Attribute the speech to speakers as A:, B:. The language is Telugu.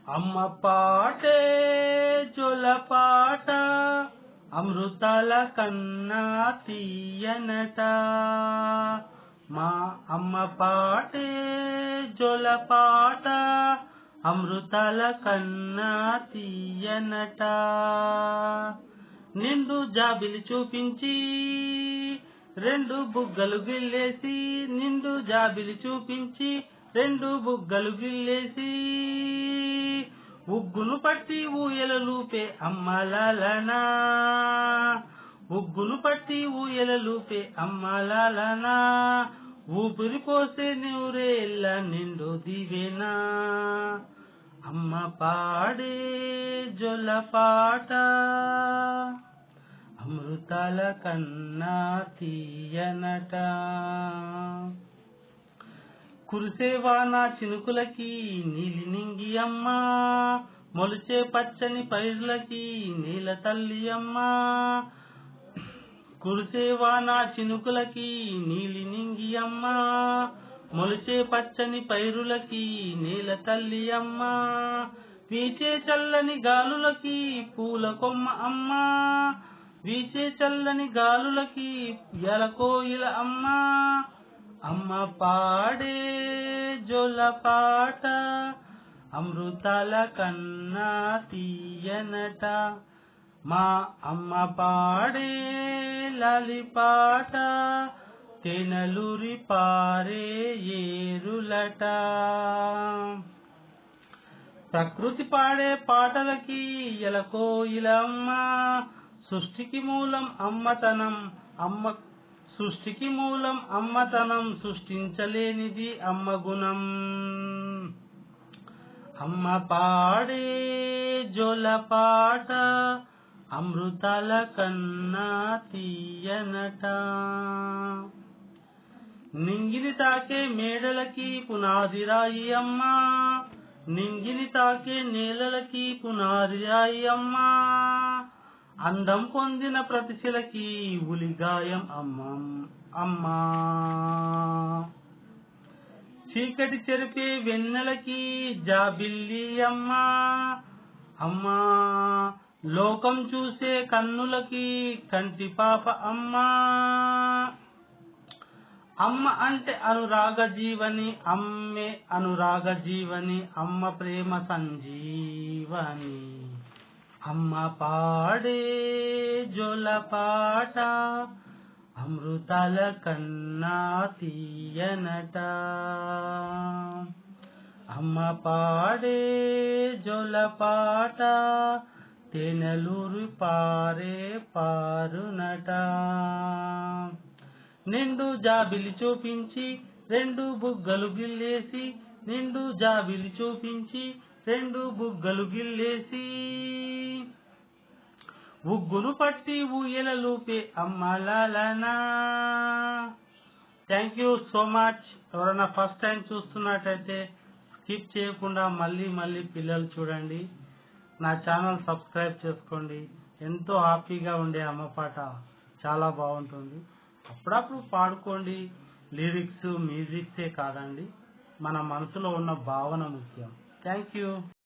A: అమ్మ పాటే జొలపాట అమృతాల కన్నా తీయనట. మా అమ్మ పాటే జొలపాట అమృతాల కన్నా తీయనట. నిండు జాబిలి చూపించి రెండు బుగ్గలు గిల్లేసి, నిండు జాబిలి చూపించి రెండు బుగ్గలు గిల్లేసి, ఉగ్గును పట్టి ఊయలలూపే అమ్మలాలనా, ఉగ్గును పట్టి ఊయలలూపే అమ్మలాలనా, ఊపిరి పోసే నూరేళ్ళ నిండు దివేనా. అమ్మ పాడే జొలపాట అమృతాల కన్నా తీయనట. కురిసేవాన చినుకులకి నీలి నింగి అమ్మ, మొలిచే పచ్చని పైర్లకి నీల తల్లి అమ్మ. కురిసేవాన చినుకులకి నీలి నింగి అమ్మ, మొలిచే పచ్చని పైరులకి నీల తల్లి అమ్మ. వీచే చల్లని గాలులకి పూల కొమ్మ అమ్మ, వీచే చల్లని గాలులకి ఎలకోయిల అమ్మ. అమ్మ పాడే జొలపాట అమృతాల కన్నా తీయనట. మా అమ్మ పాడే లాలిపాట తేనెలూరి పారే ఏరులట. ప్రకృతి పాడే పాటలకి ఎలకోయిలమ్మ, సృష్టికి మూలం అమ్మతనం, సృష్టికి మూలం అమ్మతనం, సృష్టించలేనిది అమ్మ గుణం. అమ్మ పాడే జొలపాట అమృతాల కన్నా తీయనట. నింగిని తాకే మేడలకి పునాది రాయి అమ్మ, నింగిని తాకే నేలలకి పునాది రాయి అమ్మ. అందం పొందిన ప్రతిశలకి ఉలిగాయం అమ్మా. చీకటి చెరిపే వెన్నెలకి జాబిల్లి అమ్మా. అమ్మా లోకం చూసే కన్నులకి కంటి పాప అమ్మా. అమ్మ అంటే అనురాగ జీవని, అమ్మే అనురాగ జీవని, అమ్మ ప్రేమ సంజీవని. అమ్మ పాడే జొలపాట అమృతాల కన్నా తీయనట. అమ్మ పాడే జొలపాట తేనెలూరి పారే పారునట. నిండు జాబిలి చూపించి రెండు బుగ్గలు గిల్లేసి, నిండు జాబిలి చూపించి రెండు బుగ్గలు గిల్లేసి, ఉగ్గును పట్టి ఊయలలూపే అమ్మలాలనా. Thank you so much. ఎవరైనా ఫస్ట్ టైం చూస్తున్నట్టయితే స్కిప్ చేయకుండా మళ్ళీ పిల్లలు చూడండి. నా ఛానల్ సబ్స్క్రైబ్ చేసుకోండి. ఎంతో హ్యాపీగా ఉండే అమ్మ పాట చాలా బాగుంటుంది. అప్పుడప్పుడు పాడుకోండి. లిరిక్స్ మ్యూజిక్సే కాదండి, మన మనసులో ఉన్న భావన ముఖ్యం. Thank you.